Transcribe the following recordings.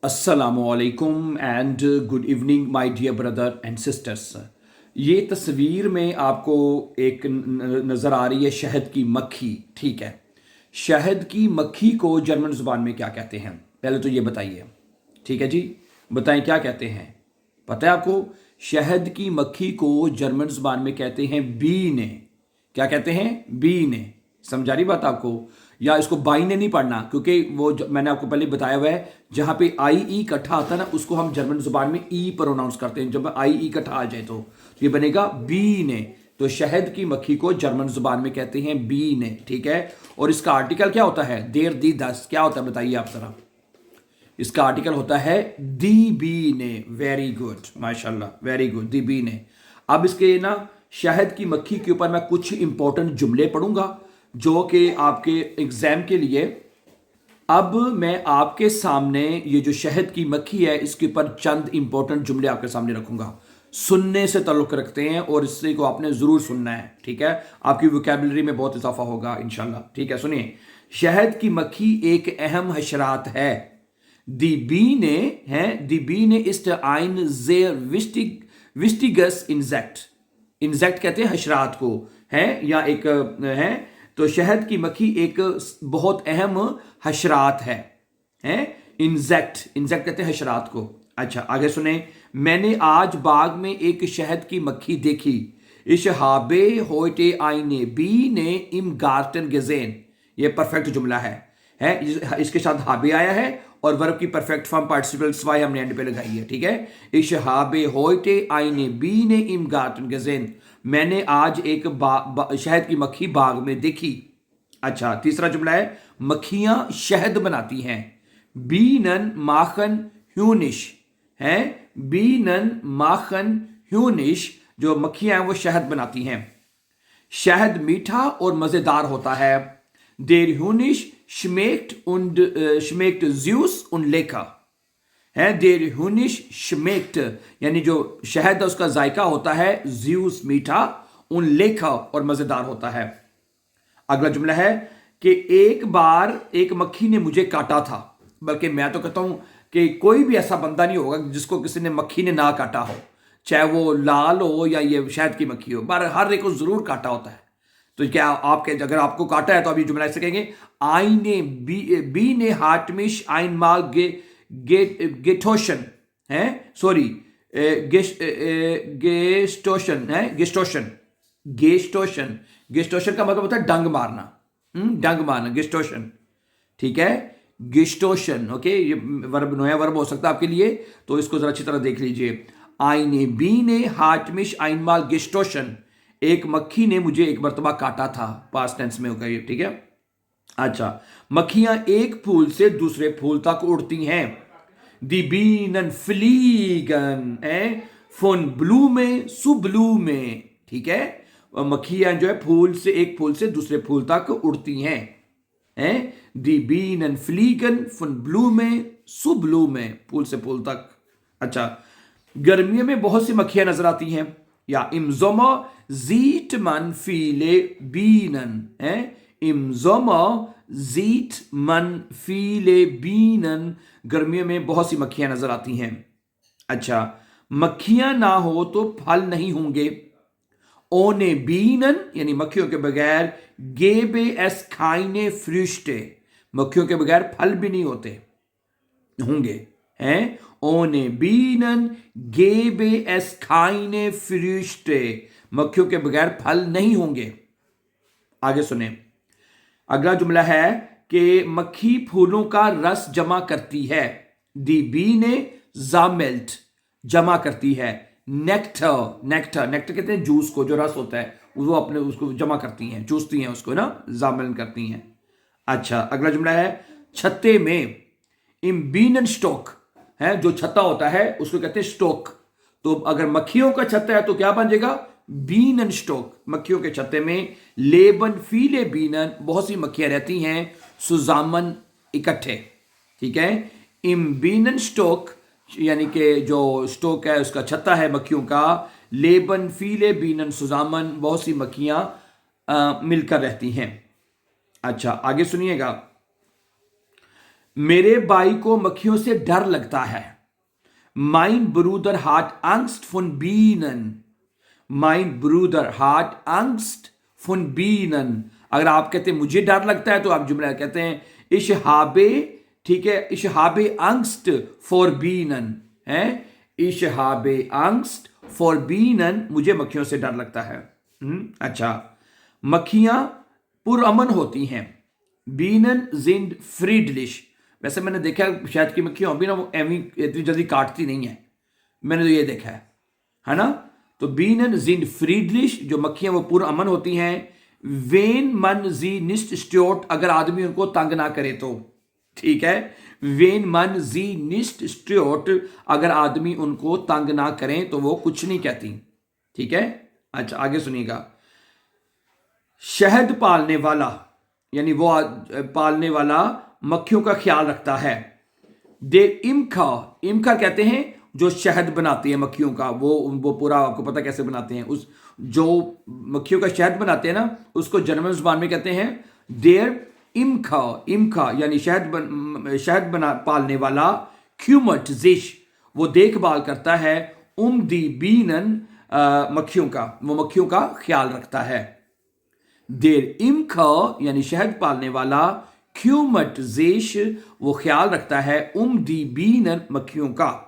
अस्सलामुअलैकुम and good evening my dear brother and sisters. ये तस्वीर में आपको एक नज़र आ रही है शहद की मक्खी। ठीक है, शहद की मक्खी को जर्मन ज़ुबान में क्या कहते हैं, पहले तो ये बताइए। ठीक है जी, बताएं क्या कहते हैं। पता है आपको? शहद की मक्खी को जर्मन ज़ुबान में कहते हैं बी ने। क्या कहते हैं? बी ने। समझा रही बात आपको? या इसको बाई ने नहीं पढ़ना, क्योंकि वो मैंने आपको पहले बताया हुआ है, जहां पे आई ई इकट्ठा आता है ना, उसको हम जर्मन जुबान में ई प्रोनाउंस करते हैं। जब आई ई इकट्ठा आ जाए तो ये बनेगा बी ने। तो शहद की मक्खी को जर्मन जुबान में कहते हैं बी ने। ठीक है, और इसका आर्टिकल क्या होता है? देर दी दस क्या होता है बताइए आप जरा। इसका आर्टिकल होता है दी बी ने। वेरी गुड, माशाल्लाह, वेरी गुड, दी बी ने। अब इसके ना शहद की मक्खी के ऊपर मैं कुछ इंपॉर्टेंट जुमले पढ़ूंगा जो कि आपके एग्जाम के लिए। अब मैं आपके सामने ये जो शहद की मक्खी है इसके ऊपर चंद इंपॉर्टेंट जुमले आपके सामने रखूंगा। सुनने से ताल्लुक रखते हैं और इससे को आपने जरूर सुनना है। ठीक है, आपकी वोकैबुलरी में बहुत इजाफा होगा इंशाल्लाह। ठीक है, सुनिए। शहद की मक्खी एक अहम हशरात है। Die Biene, die Biene ist ein sehr wichtiges Insekt। Insect कहते हैं हशरात को, है या एक है। तो शहद की मक्खी एक बहुत अहम हशरात है। इंसेक्ट कहते हैं हशरात को। अच्छा, आगे सुने। मैंने आज बाग में एक शहद की मक्खी देखी। Ich habe heute eine Biene im Garten gesehen। ये परफेक्ट जुमला है। इसके साथ हाबे आया है और वर्ब की परफेक्ट फॉर्म पार्टिसिपल स्वाई हमने एंड पे लगाई है। ठीक है, Ich habe heute eine Biene im Garten gesehen। मैंने आज एक शहद की मक्खी बाग में देखी। अच्छा, तीसरा जुमला है, मक्खियां शहद बनाती हैं। बीनन माखन ह्यूनिश है। बीनन माखन ह्यूनिश, जो मक्खियां हैं वो शहद बनाती हैं। शहद मीठा और मजेदार होता है। Der Honig schmeckt süß und lecker है। Der Honig schmeckt यानी जो शहद है उसका जायका होता है süß मीठा, und lecker और मजेदार होता है। अगला जुमला है कि एक बार एक मक्खी ने मुझे काटा था। बल्कि मैं तो कहता हूं कि कोई भी ऐसा बंदा नहीं होगा जिसको किसी ने मक्खी ने ना काटा हो, चाहे वो लाल हो या ये शहद की मक्खी हो, पर हर एक को जरूर काटा होता है। तो क्या आपके अगर आपको काटा है तो अभी जुमला ऐसे कहेंगे, आईने बी ने हार्ट मिश आइन माल गेटोशन है। सॉरी, गेस्टोशन है। गेस्टोशन का मतलब होता है डंग मारना। डंग मारना, गेस्टोशन। ठीक है, गेस्टोशन। ओके, ये वर्ब नया वर्ब हो सकता है आपके लिए, तो इसको जरा अच्छी तरह देख लीजिए। आईने बी ने हार्ट मिश आइन माल गेस्टोशन। एक मक्खी ने मुझे एक मर्तबा काटा था, पास्ट टेंस में होगा ये। ठीक है, अच्छा। मक्खियां एक फूल से दूसरे फूल तक उड़ती हैं। Die Bienen fliegen von Blume zu Blume। ठीक है, मक्खियां जो है फूल से एक फूल से दूसरे फूल तक उड़ती हैं। Die Bienen fliegen von Blume zu Blume, फूल से फूल तक। अच्छा, गर्मियों में बहुत सी मक्खियां नजर आती हैं। या im Sommer sieht man viele Bienen। Im Sommer sieht man viele Bienen। गर्मियों में बहुत सी मक्खियां नजर आती हैं। अच्छा, मक्खियां ना हो तो फल नहीं होंगे। Ohne Bienen यानी मक्खियों के बगैर gäbe es keine Früchte। मक्खियों के बगैर फल भी नहीं होंगे। Ohne Bienen gäbe es keine Früchte। मक्खियों के बगैर फल नहीं होंगे। आगे सुने। अगला जुमला है कि मक्खी फूलों का रस जमा करती है। Die Biene sammelt, जमा करती है। नेक्टर कहते हैं जूस को, जो रस होता है वो अपने उसको जमा करती हैं, चूसती हैं उसको ना, जामल करती हैं। अच्छा, अगला जुमला है छत्ते में। Im Bienenstock है, जो छत्ता होता है उसको कहते हैं स्टोक। तो अगर मक्खियों का छत्ता है तो क्या बन जाएगा? बीनन स्टोक। मक्खियों के छत्ते में लेबन फीले बीनन, बहुत सी मक्खियां रहती हैं, सुजामन इकट्ठे। ठीक है, इम बीनन स्टोक यानी कि जो स्टोक है उसका छत्ता है मक्खियों का। लेबन फीले बीनन सुजामन, बहुत सी मक्खियां मिलकर रहती हैं। अच्छा, आगे सुनिएगा। मेरे भाई को मक्खियों से डर लगता है। Mein Bruder hat Angst von Bienen. Mein Bruder hat Angst von Bienen. अगर आप कहते हैं मुझे डर लगता है तो आप जुमला कहते हैं ich habe, ठीक है, ich habe Angst vor Bienen है, ich habe Angst vor Bienen, मुझे मक्खियों से डर लगता है। अच्छा, मक्खियां पुरअमन होती हैं। Bienen sind friedlich। वैसे मैंने देखा शहद की मक्खियां भी ना वो इतनी जल्दी काटती नहीं है, मैंने तो ये देखा है ना। तो Bienen sind friedlich, जो मक्खियां वो पुरअमन होती हैं। Wenn man sie nicht stört, अगर आदमी उनको तंग ना करे तो, ठीक है। Wenn man sie nicht stört, अगर आदमी उनको तंग ना करें तो वो कुछ नहीं कहती, ठीक है। अच्छा, आगे सुनिएगा। शहद पालने वाला, यानी वो पालने वाला मक्खियों का ख्याल रखता है। दे इमका कहते हैं जो शहद बनाती है मक्खियों का, वो पूरा आपको पता कैसे बनाते हैं। उस जो मक्खियों का शहद बनाते हैं ना, उसको जर्मन जुबान में कहते हैं देर इमका यानी शहद पालने वाला। क्यूमट जिश, वो देखभाल करता है। दी बीनन, मक्खियों का, वो मक्खियों का ख्याल रखता है। देर इमका यानी शहद पालने वाला। क्यूमट जिश, वो ख्याल रखता है। दी बीनन, मक्खियों का।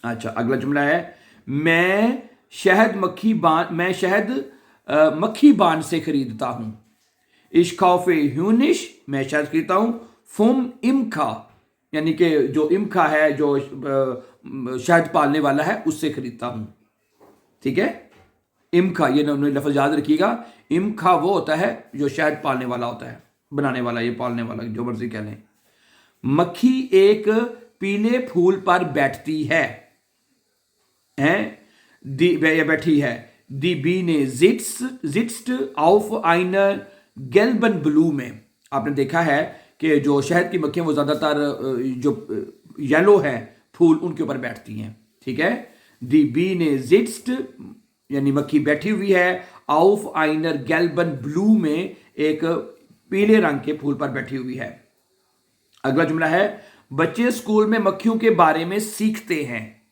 अच्छा, अगला जुमला है मैं शहद मक्खी बान से खरीदता हूं। इश कौफे ह्यूनिश, मैं शहद खरीदता हूं। फुम इमका, यानी कि जो इमका है, जो शहद पालने वाला है, उससे खरीदता हूं, ठीक है। इमका, ये लफ्ज याद रखिएगा। इमका वो होता है जो शहद पालने वाला होता है, बनाने वाला, ये पालने वाला, जो मर्जी कह लें। मक्खी एक पीले फूल पर बैठती है, बैठी है। दी बीने जिट्स्ट auf einer gelben Blume। आपने देखा है कि जो शहद की मक्खियां वो ज्यादातर जो येलो है फूल, उनके ऊपर बैठती हैं, ठीक है। दी बीने जिट्स्ट यानी मक्खी बैठी हुई है। auf einer gelben Blume, एक पीले रंग के फूल पर बैठी हुई है। अगला जुमला है बच्चे स्कूल में मक्खियों के बारे में सीखते हैं।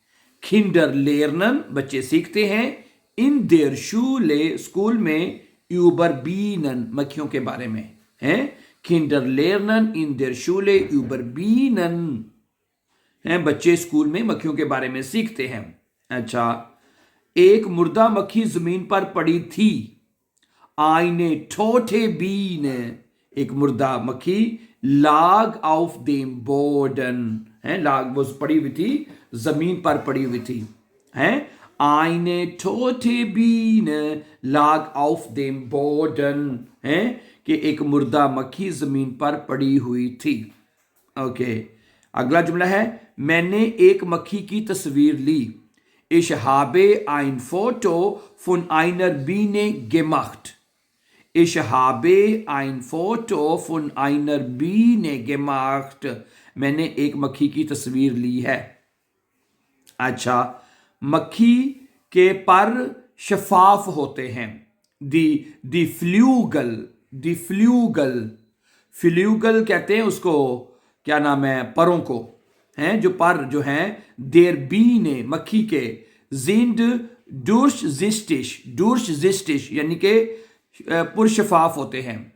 Kinder lernen, बच्चे सीखते हैं। In der Schule, स्कूल में। über Bienen, मक्खियों के बारे में हैं। Kinder lernen in der Schule über Bienen, हैं, बच्चे स्कूल में मक्खियों के बारे में सीखते हैं। अच्छा, एक मुर्दा मक्खी जमीन पर पड़ी थी। Eine tote Biene, एक मुर्दा मक्खी। lag auf dem Boden, है, लाग वो पड़ी हुई थी, जमीन पर पड़ी हुई थी, है। Eine tote Biene lag auf dem Boden, है, कि एक मुर्दा मक्खी जमीन पर पड़ी हुई थी। ओके, अगला जुमला है मैंने एक मक्खी की तस्वीर ली। Ich habe ein Foto von einer Biene gemacht। Ich habe ein Foto von einer Biene gemacht। मैंने एक मक्खी की तस्वीर ली है। अच्छा, मक्खी के पर शफाफ होते हैं। दी फ्ल्यूगल कहते हैं उसको, क्या नाम है, परों को, हैं, जो पर जो हैं। देर बीने, मक्खी के। जिंद durchsichtig, यानी कि पुरशफाफ होते हैं।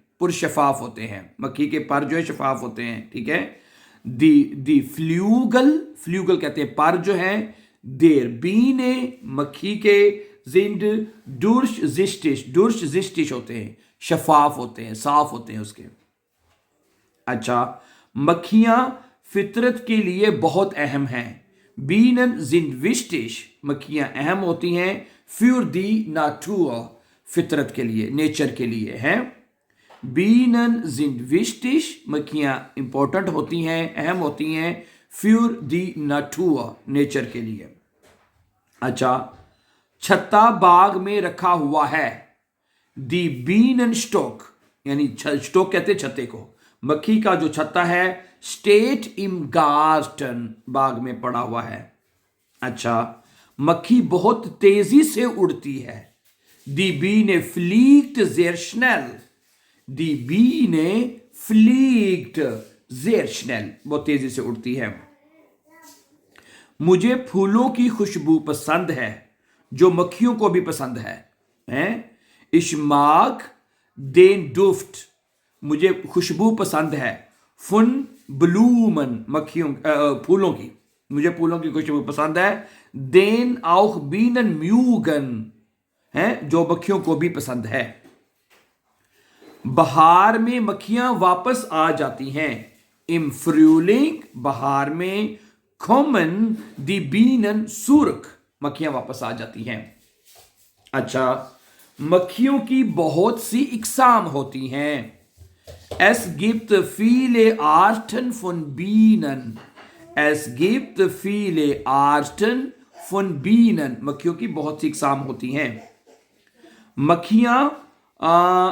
मक्खी के पर जो है शफाफ होते हैं, ठीक है। दी फ्ल्यूगल कहते हैं पर जो है। देर बीने, मक्खी के। जिंद durchsichtig होते हैं, शफाफ होते हैं, साफ होते हैं उसके। अच्छा, मक्खियां फितरत के लिए बहुत अहम हैं। Bienen sind wichtig, मक्खियां अहम होती हैं। für die Natur, फितरत के लिए, नेचर के लिए, हैं। Bienen sind wichtig, मक्खियां इंपॉर्टेंट होती हैं, अहम होती हैं। für die Natur, नेचर के लिए। अच्छा, छत्ता बाग में रखा हुआ है। दी Bienenstock, यानी स्टोक कहते हैं छत्ते को। मक्खी का जो छत्ता है स्टेट im Garten, बाग में पड़ा हुआ है। अच्छा, मक्खी बहुत तेजी से उड़ती है। Die Biene fliegt sehr schnell। Die Biene fliegt sehr schnell, बहुत तेजी से उड़ती है। मुझे फूलों की खुशबू पसंद है, जो मक्खियों को भी पसंद है। Ich mag den Duft, मुझे खुशबू पसंद है, von Blumen, फूलों की, मुझे फूलों की खुशबू पसंद है, den auch Bienen mögen, जो मक्खियों को भी पसंद है। बहार में मक्खियां वापस आ जाती हैं, im Frühling, बहार में, kommen die Bienen zurück, मक्खियां वापस आ जाती हैं। अच्छा, मक्खियों की बहुत सी इकसाम होती हैं। Es gibt viele Arten von Bienen, es gibt viele Arten von Bienen, मक्खियों की बहुत सी इकसाम होती हैं। मक्खियां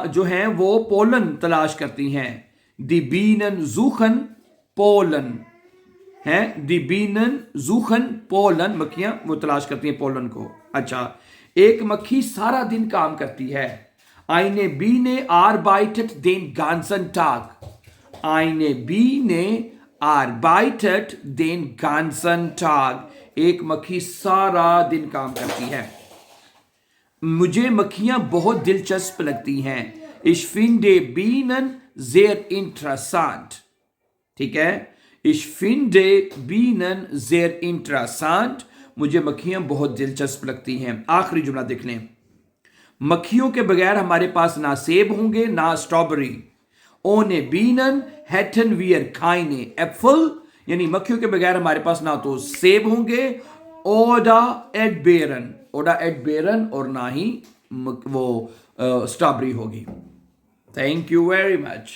जो हैं वो पोलन तलाश करती हैं, die Bienen suchen Pollen, die Bienen suchen Pollen, मक्खियां वो तलाश करती हैं पोलन को। अच्छा, एक मक्खी सारा दिन काम करती है, eine Biene arbeitet den ganzen Tag, eine Biene arbeitet den ganzen Tag, एक मक्खी सारा दिन काम करती है। मुझे मक्खियां बहुत दिलचस्प लगती हैं, ich finde Bienen sehr interessant, ठीक है, ich finde Bienen sehr interessant, मुझे मक्खियां बहुत दिलचस्प लगती हैं। आखिरी जुमला देख लें, मक्खियों के बगैर हमारे पास ना सेब होंगे ना strawberry, ohne Bienen hätten wir keine Äpfel, यानी मक्खियों के बगैर हमारे पास ना तो सेब होंगे oder Erdbeeren और ना ही वो स्ट्रॉबेरी होगी। Thank you very much.